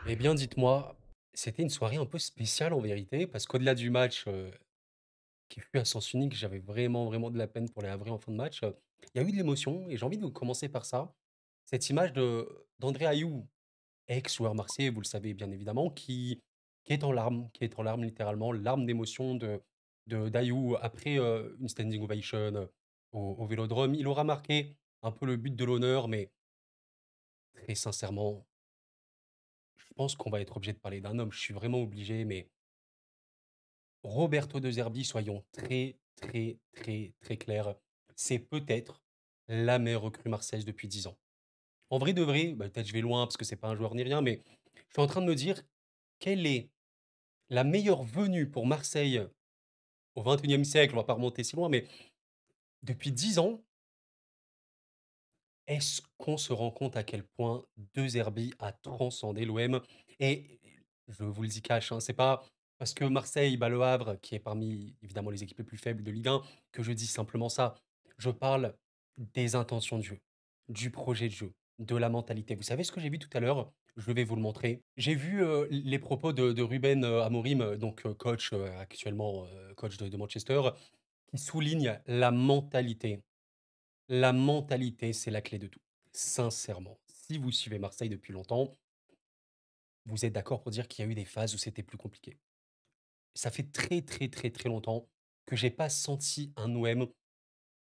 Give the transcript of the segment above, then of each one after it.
Eh bien, dites-moi, c'était une soirée un peu spéciale en vérité, parce qu'au-delà du match, qui fut à sens unique, j'avais vraiment, vraiment de la peine pour les Havrais en fin de match, il y a eu de l'émotion et j'ai envie de commencer par ça. Cette image d'André Ayew, ex-joueur marseillais, vous le savez bien évidemment, qui est en larmes, qui est en larmes littéralement, larmes d'émotion d'Ayew après, une standing ovation, au Vélodrome. Il aura marqué un peu le but de l'honneur, mais très sincèrement, je pense qu'on va être obligé de parler d'un homme. Je suis vraiment obligé, mais Roberto De Zerbi, soyons très, très, très, très clairs, c'est peut-être la meilleure recrue marseillaise depuis 10 ans. En vrai de vrai, bah, peut-être je vais loin parce que c'est pas un joueur ni rien, mais je suis en train de me dire quelle est la meilleure venue pour Marseille au 21e siècle, on va pas remonter si loin, mais depuis 10 ans, est-ce qu'on se rend compte à quel point De Zerbi a transcendé l'OM? Et je vous le dis cash, hein, c'est pas parce que Marseille bat Le Havre, qui est parmi évidemment les équipes les plus faibles de Ligue 1, que je dis simplement ça. Je parle des intentions de jeu, du projet de jeu, de la mentalité. Vous savez ce que j'ai vu tout à l'heure? Je vais vous le montrer. J'ai vu les propos de Ruben Amorim, coach actuellement coach de Manchester, qui souligne la mentalité. La mentalité, c'est la clé de tout. Sincèrement, si vous suivez Marseille depuis longtemps, vous êtes d'accord pour dire qu'il y a eu des phases où c'était plus compliqué. Ça fait très, très, très, très longtemps que j'ai pas senti un OM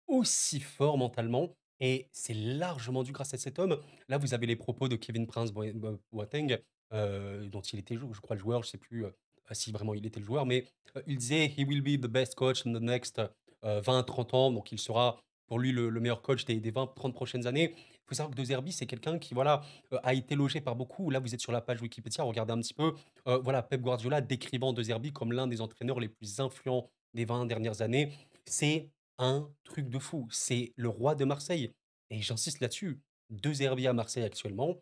aussi fort mentalement et c'est largement dû grâce à cet homme. Là, vous avez les propos de Kevin Prince Boateng, dont il était, je crois, le joueur, je sais plus si vraiment il était le joueur, mais il disait He will be the best coach in the next 20-30 ans, donc il sera pour lui le meilleur coach des 20-30 prochaines années. Il faut savoir que De Zerbi, c'est quelqu'un qui voilà, a été logé par beaucoup. Là, vous êtes sur la page Wikipédia, regardez un petit peu. Voilà, Pep Guardiola décrivant De Zerbi comme l'un des entraîneurs les plus influents des 20 dernières années. C'est un truc de fou. C'est le roi de Marseille et j'insiste là-dessus. De Zerbi à Marseille actuellement,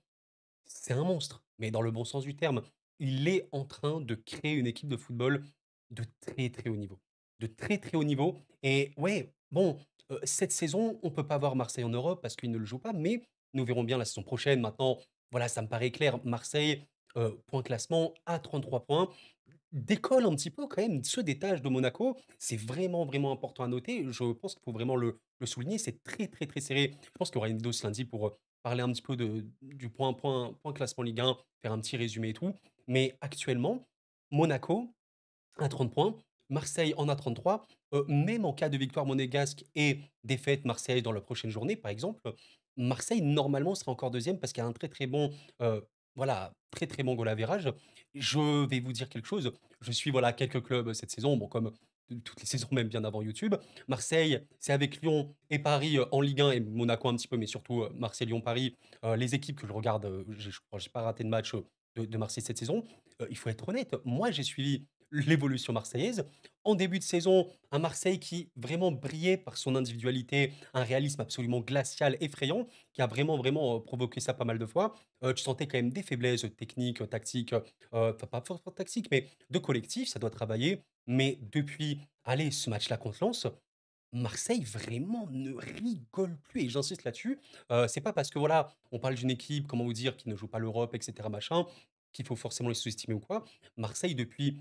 c'est un monstre, mais dans le bon sens du terme. Il est en train de créer une équipe de football de très, très haut niveau. De très, très haut niveau et ouais, bon, cette saison, on peut pas voir Marseille en Europe parce qu'ils ne le jouent pas, mais nous verrons bien la saison prochaine. Maintenant, voilà, ça me paraît clair. Marseille, point classement à 33 points décolle un petit peu quand même, se détache de Monaco. C'est vraiment, vraiment important à noter. Je pense qu'il faut vraiment le souligner. C'est très, très, très serré. Je pense qu'il y aura une vidéo ce lundi pour parler un petit peu du point classement Ligue 1, faire un petit résumé et tout. Mais actuellement, Monaco à 30 points, Marseille en a 33. Même en cas de victoire monégasque et défaite Marseille dans la prochaine journée, par exemple, Marseille normalement serait encore deuxième parce qu'il y a un très, très bon, voilà, très, très bon goal average. Je vais vous dire quelque chose, je suis, voilà, quelques clubs cette saison, bon, comme toutes les saisons, même bien avant YouTube. Marseille, c'est avec Lyon et Paris, en Ligue 1 et Monaco un petit peu, mais surtout, Marseille, Lyon, Paris, les équipes que je regarde, je crois que j'ai pas raté de match, de Marseille cette saison. Il faut être honnête, moi j'ai suivi l'évolution marseillaise. En début de saison, un Marseille qui vraiment brillait par son individualité, un réalisme absolument glacial, effrayant, qui a vraiment, vraiment provoqué ça pas mal de fois. Tu sentais quand même des faiblesses techniques, tactiques, enfin pas forcément tactiques, mais de collectif, ça doit travailler. Mais depuis, allez, ce match-là contre Lens, Marseille vraiment ne rigole plus et j'insiste là-dessus. C'est pas parce que voilà, on parle d'une équipe, comment vous dire, qui ne joue pas l'Europe, et cetera machin, qu'il faut forcément les sous-estimer ou quoi. Marseille depuis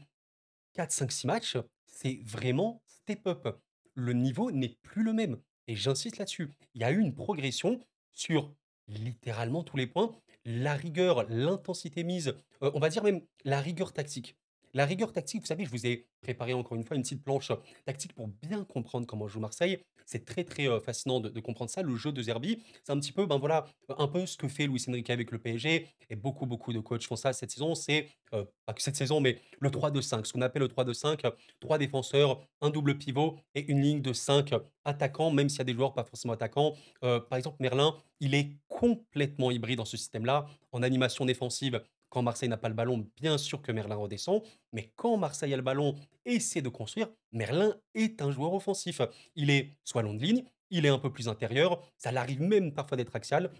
4, 5, 6 matchs, c'est vraiment step up. Le niveau n'est plus le même et j'insiste là-dessus. Il y a eu une progression sur littéralement tous les points. La rigueur, l'intensité mise, on va dire même la rigueur tactique. La rigueur tactique, vous savez, je vous ai préparé encore une fois une petite planche tactique pour bien comprendre comment joue Marseille. C'est très, très, fascinant de comprendre ça. Le jeu de Zerbi, c'est un petit peu, ben, voilà, un peu ce que fait Luis Enrique avec le PSG et beaucoup, beaucoup de coachs font ça cette saison. C'est, pas que cette saison, mais le 3-2-5, ce qu'on appelle le 3-2-5, 3 défenseurs, un double pivot et une ligne de 5 attaquants, même s'il y a des joueurs pas forcément attaquants. Par exemple, Merlin, il est complètement hybride dans ce système-là. En animation défensive, quand Marseille n'a pas le ballon, bien sûr que Merlin redescend, mais quand Marseille a le ballon et essaie de construire, Merlin est un joueur offensif. Il est soit long de ligne, il est un peu plus intérieur, ça l'arrive même parfois d'être axial.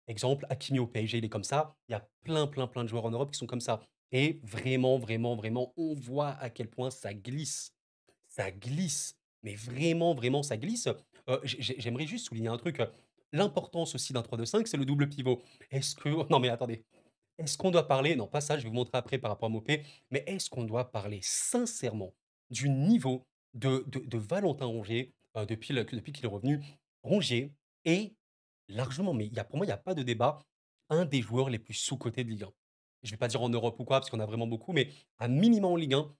Exemple, Hakimi au PSG, il est comme ça. Il y a plein, plein, plein de joueurs en Europe qui sont comme ça. Et vraiment, vraiment, vraiment, on voit à quel point ça glisse. Ça glisse. Mais vraiment, vraiment, ça glisse. J'aimerais juste souligner un truc. L'importance aussi d'un 3-2-5, c'est le double pivot. Est-ce que... Non mais attendez. Est-ce qu'on doit parler non pas ça, je vais vous montrer après par rapport à Mopé, mais est-ce qu'on doit parler sincèrement du niveau de Valentin Rongier, depuis qu'il est revenu? Rongier est largement, mais il y a pour moi, il y a pas de débat, un des joueurs les plus sous-cotés de Ligue 1. Je vais pas dire en Europe ou quoi, parce qu'on a vraiment beaucoup, mais un minimum en Ligue 1,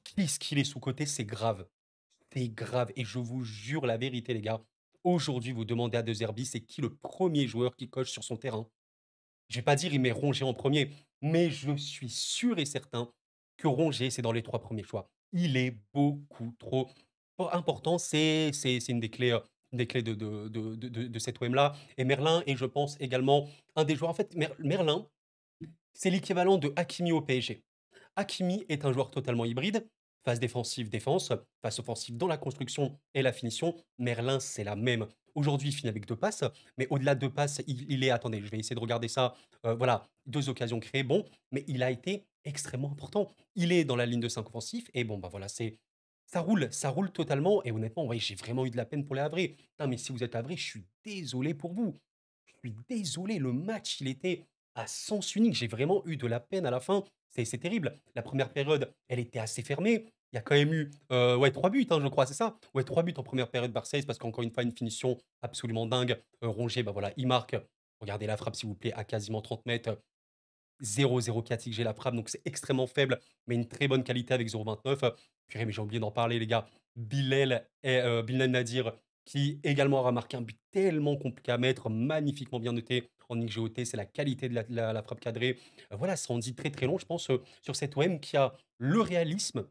qu'est-ce qu'il est sous-coté, c'est grave. C'est grave et je vous jure la vérité les gars, aujourd'hui vous demandez à De Zerbi, c'est qui le premier joueur qui coche sur son terrain? Je vais pas dire il met Rongier en premier, mais je suis sûr et certain que Rongier, c'est dans les 3 premiers choix. Il est beaucoup trop important, c'est une des clés de cet OM-là et Merlin et je pense également un des joueurs en fait Merlin, c'est l'équivalent de Hakimi au PSG. Hakimi est un joueur totalement hybride, phase défensive, défense, phase offensive dans la construction et la finition. Merlin, c'est la même. Aujourd'hui, il finit avec 2 passes, mais au-delà de 2 passes, il est attendez, je vais essayer de regarder ça, voilà, 2 occasions créées, bon, mais il a été extrêmement important. Il est dans la ligne de 5 offensif et bon, bah, voilà, c'est ça roule totalement et honnêtement, ouais, j'ai vraiment eu de la peine pour les Havrais. Putain, mais si vous êtes Havrais, je suis désolé pour vous. Je suis désolé, le match, il était à sens unique. J'ai vraiment eu de la peine à la fin. C'est terrible. La première période, elle était assez fermée. Il y a quand même eu, ouais, 3 buts, hein, je crois, c'est ça? Ouais, 3 buts en première période Marseille, parce qu'encore une fois, une finition absolument dingue. Rongier, bah, voilà, il marque. Regardez la frappe, s'il vous plaît, à quasiment 30 mètres. 0,04 XG la frappe, donc c'est extrêmement faible, mais une très bonne qualité avec 0,29. Purée, mais j'ai oublié d'en parler, les gars. Bilal Nadir, qui également aura marqué un but tellement compliqué à mettre, magnifiquement bien noté en XGOT. C'est la qualité de la frappe cadrée. Voilà, ça en dit très très long, je pense, sur cet OM qui a le réalisme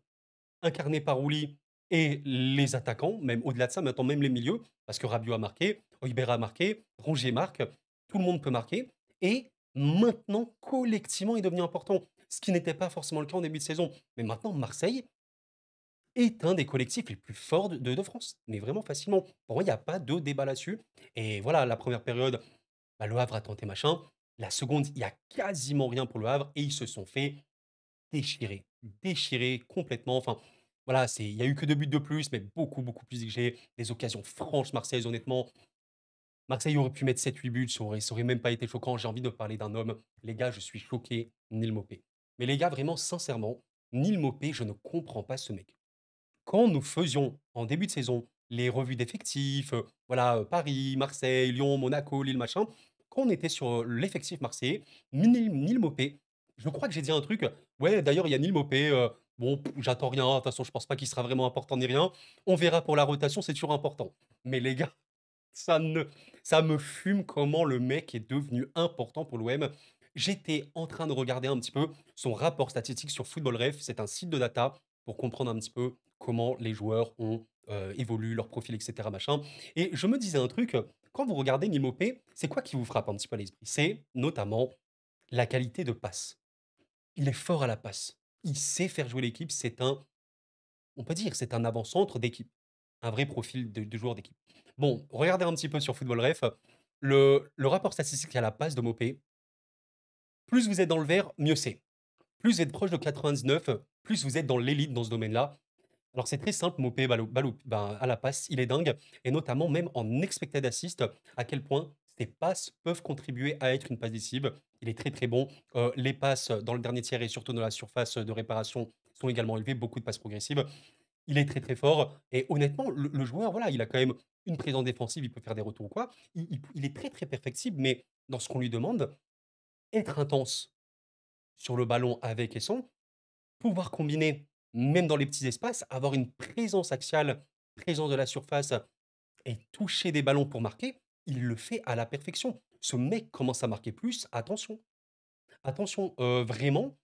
incarné par Rouli et les attaquants, même au-delà de ça, maintenant même les milieux, parce que Rabiot a marqué, Højbjerg a marqué, Rongier marque, tout le monde peut marquer. Et maintenant, collectivement, est devenu important. Ce qui n'était pas forcément le cas en début de saison. Mais maintenant, Marseille est un des collectifs les plus forts de France. Mais vraiment facilement. Pour moi, il n'y a pas de débat là-dessus. Et voilà, la première période, bah, le Havre a tenté machin. La seconde, il n'y a quasiment rien pour le Havre. Et ils se sont fait déchirer, déchirer complètement. Enfin, voilà, il y a eu que 2 buts de plus, mais beaucoup, beaucoup plus exigés. Des occasions franches marseillaises, honnêtement. Marseille aurait pu mettre 7-8 buts, ça aurait même pas été choquant. J'ai envie de parler d'un homme. Les gars, je suis choqué, Neil Maupay. Mais les gars, vraiment, sincèrement, Neil Maupay, je ne comprends pas ce mec. Quand nous faisions, en début de saison, les revues d'effectifs, voilà, Paris, Marseille, Lyon, Monaco, Lille, machin, quand on était sur l'effectif marseillais, Neil Maupay, je crois que j'ai dit un truc, ouais, d'ailleurs, il y a Neil Maupay, bon, j'attends rien, de toute façon, je pense pas qu'il sera vraiment important ni rien. On verra pour la rotation, c'est toujours important. Mais les gars, ça ne ça me fume comment le mec est devenu important pour l'OM. J'étais en train de regarder un petit peu son rapport statistique sur Football Ref. C'est un site de data pour comprendre un petit peu comment les joueurs ont, évolué, leur profil et cetera machin et je me disais un truc, quand vous regardez Neil Maupay, c'est quoi qui vous frappe un petit peu à l'esprit? C'est notamment la qualité de passe. Il est fort à la passe. Il sait faire jouer l'équipe. On peut dire, c'est un avant-centre d'équipe. Un vrai profil de joueur d'équipe. Bon, regardez un petit peu sur Football Ref, le rapport statistique à la passe de Mopé, plus vous êtes dans le vert, mieux c'est. Plus vous êtes proche de 99, plus vous êtes dans l'élite dans ce domaine-là. Alors c'est très simple, Mopé, ben, à la passe, il est dingue, et notamment même en expected assist, à quel point ses passes peuvent contribuer à être une passe décisive. Il est très très bon. Les passes dans le dernier tiers et surtout dans la surface de réparation sont également élevées, beaucoup de passes progressives. Il est très, très fort et honnêtement, le joueur, voilà, il a quand même une présence défensive, il peut faire des retours ou quoi. Il est très, très perfectible, mais dans ce qu'on lui demande, être intense sur le ballon avec et sans, pouvoir combiner, même dans les petits espaces, avoir une présence axiale, présence de la surface et toucher des ballons pour marquer, il le fait à la perfection. Ce mec commence à marquer plus, attention, attention, vraiment,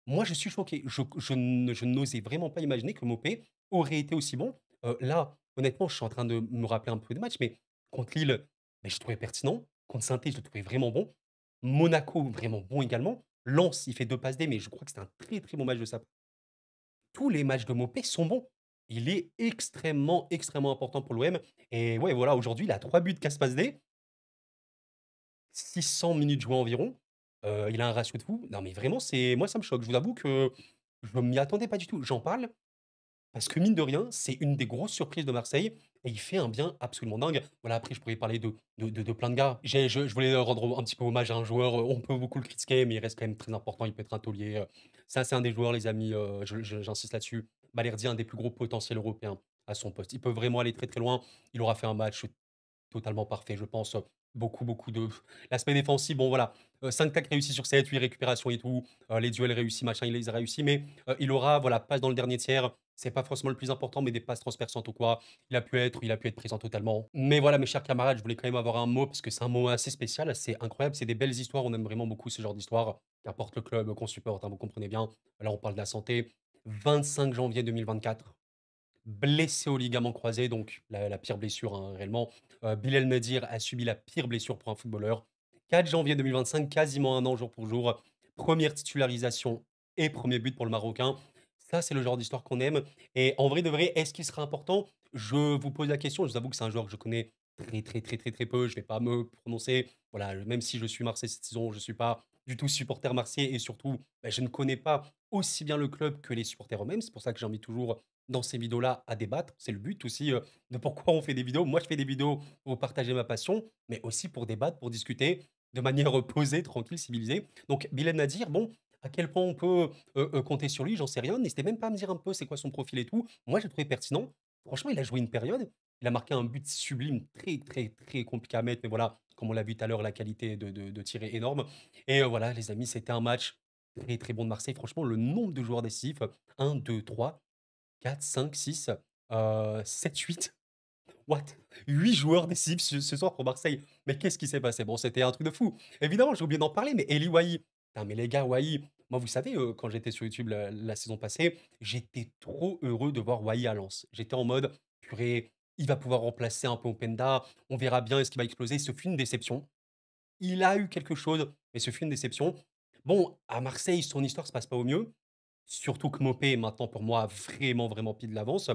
moi, je suis choqué. Je n'osais vraiment pas imaginer que Mopé aurait été aussi bon. Là, honnêtement, je suis en train de me rappeler un peu des matchs, mais contre Lille, beh, je le trouvais pertinent. Contre Saint-Étienne, je le trouvais vraiment bon. Monaco, vraiment bon également. Lens, il fait 2 passes D, mais je crois que c'est un très, très bon match de sa part. Tous les matchs de Mopé sont bons. Il est extrêmement, extrêmement important pour l'OM et ouais, voilà, aujourd'hui, il a 3 buts, 4 passes D, 600 minutes jouées environ. Il a un ratio de fou. Non, mais vraiment, c'est moi, ça me choque. Je vous avoue que je m'y attendais pas du tout. J'en parle Parce que mine de rien, c'est une des grosses surprises de Marseille et il fait un bien absolument dingue. Voilà, après je pourrais parler de plein de gars. Je voulais rendre un petit peu hommage à un joueur, on peut beaucoup le critiquer, mais il reste quand même très important, il peut être un taulier, ça c'est un des joueurs les amis, j'insiste là-dessus. Balerdi, un des plus gros potentiels européens à son poste. Il peut vraiment aller très, très loin. Il aura fait un match totalement parfait, je pense, beaucoup, beaucoup de l'aspect défensif, bon voilà, 5 tacles réussis sur 7, 8 récupérations et tout, les duels réussis, machin, il les a réussis, mais il aura, voilà, passe dans le dernier tiers, c'est pas forcément le plus important, mais des passes transperçantes ou quoi, il a pu être présent totalement. Mais voilà, mes chers camarades, je voulais quand même avoir un mot, parce que c'est un mot assez spécial, assez incroyable, c'est des belles histoires, on aime vraiment beaucoup ce genre d'histoire, qu'importe le club qu'on supporte, hein, vous comprenez bien. Là, on parle de la santé. 25 janvier 2024, blessé au ligament croisé, donc la pire blessure, hein, réellement. Bilal Nadir a subi la pire blessure pour un footballeur. 4 janvier 2025, quasiment un an jour pour jour. Première titularisation et premier but pour le Marocain. Ça, c'est le genre d'histoire qu'on aime. Et en vrai de vrai, est-ce qu'il sera important? Je vous pose la question. Je vous avoue que c'est un joueur que je connais très, très, très, très, très peu. Je vais pas me prononcer. Voilà, même si je suis Marseille cette saison, je suis pas du tout supporter marseillais et surtout, bah, je ne connais pas aussi bien le club que les supporters eux-mêmes. C'est pour ça que j'invite toujours dans ces vidéos-là à débattre. C'est le but aussi de pourquoi on fait des vidéos. Moi, je fais des vidéos pour partager ma passion, mais aussi pour débattre, pour discuter de manière posée, tranquille, civilisée. Donc, Bilal Nadir, bon, à quel point on peut compter sur lui, j'en sais rien. N'hésitez même pas à me dire un peu c'est quoi son profil et tout. Moi, j'ai trouvé pertinent. Franchement, il a joué une période. Il a marqué un but sublime, très, très, très compliqué à mettre. Mais voilà, comme on l'a vu tout à l'heure, la qualité de tir est énorme. Et voilà, les amis, c'était un match très, très bon de Marseille. Franchement, le nombre de joueurs décisifs, un 2 3 4, 5, 6, 7, 8. What? 8 joueurs décisifs ce soir pour Marseille. Mais qu'est-ce qui s'est passé? Bon, c'était un truc de fou. Évidemment, j'ai oublié d'en parler, mais Eli Wahi. Putain, mais les gars, Wahi, moi, vous savez, quand j'étais sur YouTube la saison passée, j'étais trop heureux de voir Wahi à Lens. J'étais en mode, purée, il va pouvoir remplacer un peu Openda, on verra bien est-ce qu'il va exploser. Ce fut une déception. Il a eu quelque chose, mais ce fut une déception. Bon, à Marseille, son histoire se passe pas au mieux. Surtout que Mopé, maintenant, pour moi, a vraiment, vraiment pris de l'avance.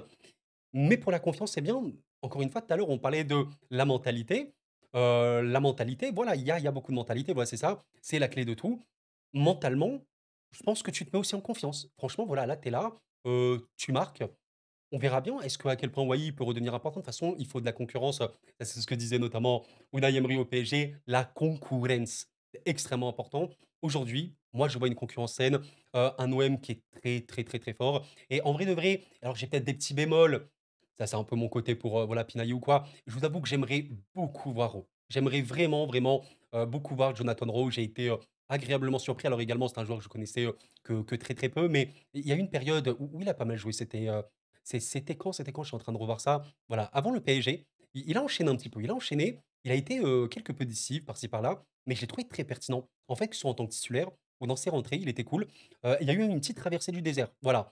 Mais pour la confiance, c'est bien. Encore une fois, tout à l'heure, on parlait de la mentalité. La mentalité, voilà, il y a beaucoup de mentalité, voilà, c'est ça. C'est la clé de tout. Mentalement, je pense que tu te mets aussi en confiance. Franchement, voilà, là, tu es là, tu marques. On verra bien. Est-ce que à quel point Wai peut redevenir important? De toute façon, il faut de la concurrence. Ça, c'est ce que disait notamment Unai Emery au PSG. La concurrence, c'est extrêmement important. Aujourd'hui, moi, je vois une concurrence saine, un OM qui est très, très, très, très fort. Et en vrai de vrai, alors j'ai peut-être des petits bémols. Ça, c'est un peu mon côté pour voilà, pinailler ou quoi. Je vous avoue que j'aimerais beaucoup voir Rowe. J'aimerais vraiment, vraiment beaucoup voir Jonathan Rowe. J'ai été agréablement surpris. Alors également, c'est un joueur que je connaissais que très, très peu. Mais il y a eu une période où il a pas mal joué. C'était quand? C'était quand? Je suis en train de revoir ça. Voilà, avant le PSG, il a enchaîné un petit peu. Il a enchaîné, il a été, quelque peu décisif par-ci par-là, mais je l'ai trouvé très pertinent. En fait, que ce soit en tant que titulaire ou dans ses rentrées, il était cool. Il y a eu une petite traversée du désert, voilà.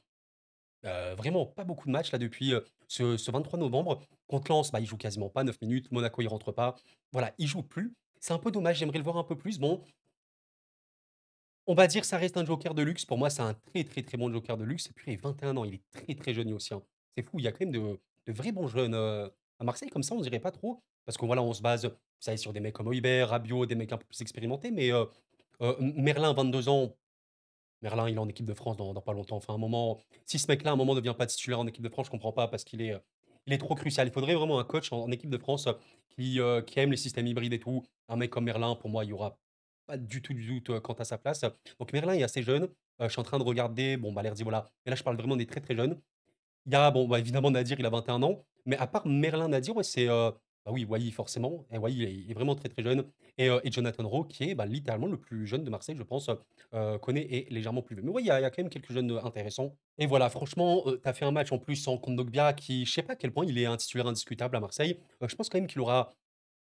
Vraiment pas beaucoup de matchs là depuis, ce 23 novembre. Contre Lens, bah, il joue quasiment pas 9 minutes. Monaco, il rentre pas. Voilà, il joue plus. C'est un peu dommage, j'aimerais le voir un peu plus. Bon, on va dire ça reste un joker de luxe. Pour moi, c'est un très, très, très bon joker de luxe. Et puis, il a 21 ans, il est très, très jeune lui aussi, hein. C'est fou, il y a quand même de vrais bons jeunes, à Marseille comme ça, on dirait pas trop. Parce que voilà, on se base, vous savez, sur des mecs comme Højbjerg, Rabiot, des mecs un peu plus expérimentés. Mais Merlin, 22 ans, Merlin, il est en équipe de France dans pas longtemps. Enfin, un moment, si ce mec-là, à un moment, ne devient pas titulaire en équipe de France, je comprends pas parce qu'il est trop crucial. Il faudrait vraiment un coach en équipe de France qui aime les systèmes hybrides et tout. Un mec comme Merlin, pour moi, il y aura pas du tout du doute quant à sa place. Donc Merlin est assez jeune. Je suis en train de regarder. Bon, bah, l'air dit voilà. Mais là, je parle vraiment des très très jeunes. Il y a, bon, bah, évidemment, Nadir, il a 21 ans. Mais à part Merlin Nadir, ouais, c'est. Bah oui, Wai, forcément. Et Wai, il est vraiment très très jeune. Et Jonathan Rowe, qui est bah, littéralement le plus jeune de Marseille, je pense, connaît est légèrement plus vieux. Mais oui, il y a quand même quelques jeunes intéressants. Et voilà, franchement, tu as fait un match en plus sans Kondogbia, qui, je sais pas à quel point il est un titulaire indiscutable à Marseille. Je pense quand même qu'il aura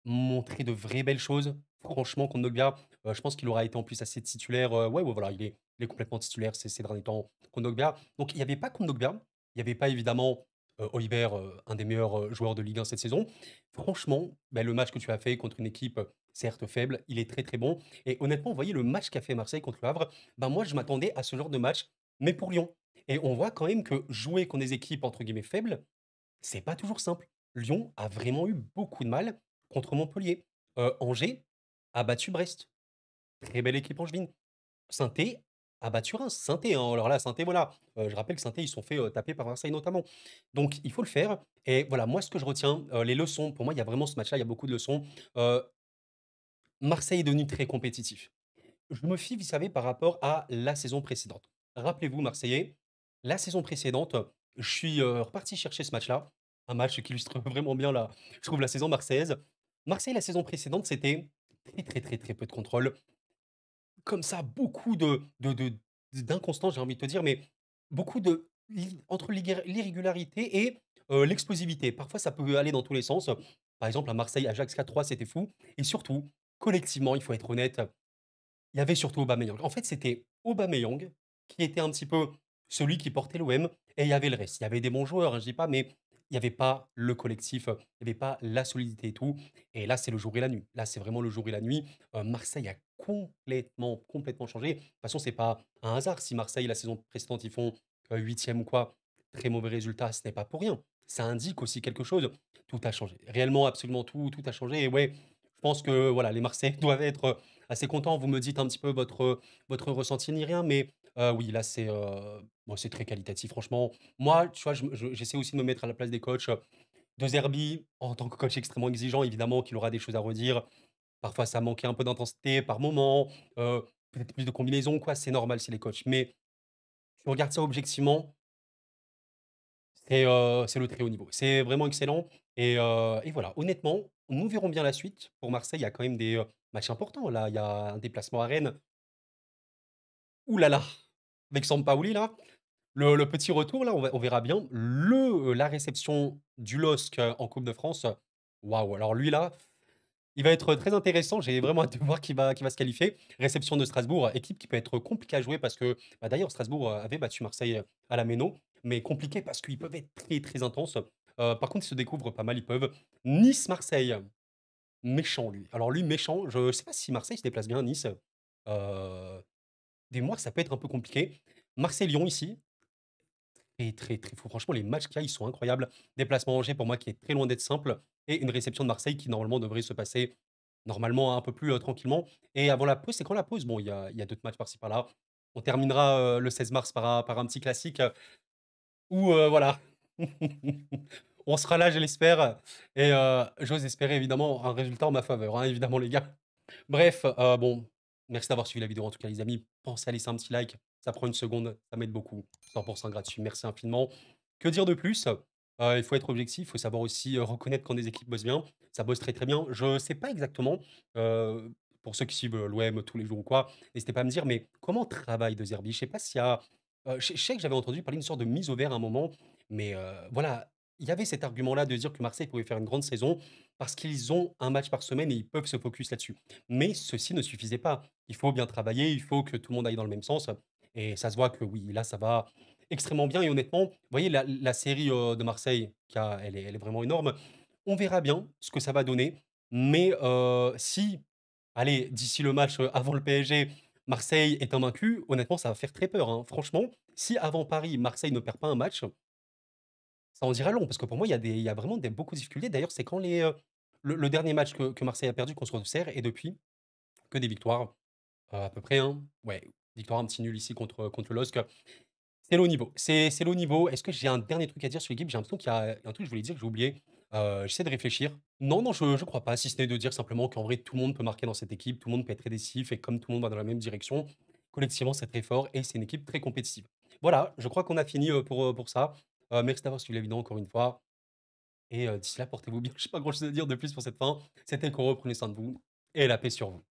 montré de vraies belles choses. Franchement, Kondogbia, je pense qu'il aura été en plus assez titulaire. Ouais, ouais, voilà, il est complètement titulaire ces derniers temps, Kondogbia. Donc, il n'y avait pas Kondogbia. Il n'y avait pas évidemment Højbjerg, un des meilleurs joueurs de Ligue 1 cette saison. Franchement, bah, le match que tu as fait contre une équipe, certes faible, il est très très bon. Et honnêtement, vous voyez le match qu'a fait Marseille contre le Havre, ben moi je m'attendais à ce genre de match, mais pour Lyon. Et on voit quand même que jouer contre des équipes entre guillemets faibles, c'est pas toujours simple. Lyon a vraiment eu beaucoup de mal contre Montpellier. Angers a battu Brest. Très belle équipe angevine. saint a battu Reims. saint hein, alors là, saint voilà, je rappelle que saint ils se sont fait, taper par Marseille notamment. Donc il faut le faire et voilà, moi ce que je retiens, les leçons, pour moi, il y a vraiment ce match-là, il y a beaucoup de leçons. Heu, Marseille est devenu très compétitif. Je me fie, vous savez, par rapport à la saison précédente. Rappelez-vous, Marseillais, la saison précédente, je suis, reparti chercher ce match-là, un match qui illustre vraiment bien la je trouve la saison marseillaise. Marseille, la saison précédente, c'était très, très, très, très peu de contrôle. Comme ça, beaucoup de d'inconstance, j'ai envie de te dire, mais beaucoup de entre l'irrégularité et l'explosivité. Parfois, ça peut aller dans tous les sens. Par exemple, à Marseille, Ajax 4-3, c'était fou et surtout, collectivement, il faut être honnête, il y avait surtout Aubameyang. En fait, c'était Aubameyang qui était un petit peu celui qui portait l'OM et il y avait le reste. Il y avait des bons joueurs, hein, je dis pas, mais il y avait pas le collectif, il y avait pas la solidité et tout. Et là, c'est le jour et la nuit. Là, c'est vraiment le jour et la nuit. Marseille a complètement, complètement changé. De toute façon, c'est pas un hasard si Marseille, la saison précédente, ils font 8e ou quoi. Très mauvais résultat, ce n'est pas pour rien. Ça indique aussi quelque chose. Tout a changé. Réellement, absolument tout, tout a changé. Et ouais, je pense que voilà, les Marseillais doivent être assez content. Vous me dites un petit peu votre ressenti ni rien, mais oui, là, bon, c'est très qualitatif franchement. Moi, tu vois, j'essaie aussi de me mettre à la place des coachs, de Zerbi, en tant que coach extrêmement exigeant, évidemment qu'il aura des choses à redire. Parfois, ça manquait un peu d'intensité par moment, peut-être plus de combinaisons, quoi, c'est normal, c'est les coachs. Mais si on regarde ça objectivement, c'est le très haut niveau. C'est vraiment excellent et voilà. Honnêtement, nous verrons bien la suite. Pour Marseille, il y a quand même des, matchs importants là. Il y a un déplacement à Rennes. Ouh là là! Avec Sampaoli là, le petit retour là, on verra bien. La réception du LOSC, en Coupe de France, waouh! Alors lui là, il va être très intéressant. J'ai vraiment hâte de voir qui va se qualifier. Réception de Strasbourg, équipe qui peut être compliquée à jouer parce que, bah, d'ailleurs Strasbourg, avait battu Marseille, à la Méno, mais compliqué parce qu'ils peuvent être très, très intenses. Par contre, ils se découvrent pas mal, ils peuvent. Nice-Marseille, méchant lui. Alors lui méchant, je sais pas si Marseille se déplace bien à Nice. Heu, des mois, ça peut être un peu compliqué. Marseille-Lyon ici, très, très, très fou. Franchement, les matchs qu'il y a, ils sont incroyables. Déplacement à Angers, pour moi, qui est très loin d'être simple. Et une réception de Marseille qui, normalement, devrait se passer normalement un peu plus tranquillement. Et avant la pause, c'est quand la pause? Bon, il y a d'autres matchs par-ci par-là. On terminera le 16 mars par un petit classique où, voilà, on sera là, je l'espère. Et j'ose espérer, évidemment, un résultat en ma faveur, hein, évidemment, les gars. Bref, bon, merci d'avoir suivi la vidéo en tout cas les amis. Pensez à laisser un petit like, ça prend une seconde, ça m'aide beaucoup. 100 gratuit, merci infiniment. Que dire de plus? Il faut être objectif, il faut savoir aussi, reconnaître quand des équipes bossent bien. Ça bosse très, très bien. Je sais pas exactement, heu, pour ceux qui suivent, l'OM tous les jours ou quoi, n'hésitez pas à me dire, mais comment travaille De Zerbi? Je sais pas s'il y a, je sais que j'avais entendu parler d'une sorte de mise au vert à un moment, mais voilà, il y avait cet argument-là de dire que Marseille pouvait faire une grande saison parce qu'ils ont un match par semaine et ils peuvent se focus là-dessus. Mais ceci ne suffisait pas. Il faut bien travailler, il faut que tout le monde aille dans le même sens et ça se voit que oui, là, ça va extrêmement bien et honnêtement, vous voyez la série, de Marseille elle est vraiment énorme. On verra bien ce que ça va donner, mais si, allez, d'ici le match, avant le PSG, Marseille est invaincu, honnêtement, ça va faire très peur, hein. Franchement, si avant Paris, Marseille ne perd pas un match, ça en dira long parce que pour moi, il y a vraiment beaucoup de difficultés. D'ailleurs, c'est quand le dernier match que Marseille a perdu contre Auxerre et depuis, que des victoires, à peu près, hein. Ouais, victoire, un petit nul ici contre le LOSC. C'est le haut niveau. C'est le haut niveau. Est-ce que j'ai un dernier truc à dire sur l'équipe? J'ai l'impression qu'il y a un truc que je voulais dire que j'ai oublié. J'essaie de réfléchir. Non, non, je crois pas, si ce n'est de dire simplement qu'en vrai, tout le monde peut marquer dans cette équipe, tout le monde peut être très décisif et comme tout le monde va dans la même direction, collectivement, c'est très fort et c'est une équipe très compétitive. Voilà, je crois qu'on a fini, pour ça. Merci d'avoir suivi la vidéo encore une fois et d'ici là, portez-vous bien. J'ai pas grand chose à dire de plus pour cette fin. C'était Koro, prenez soin de vous et la paix sur vous.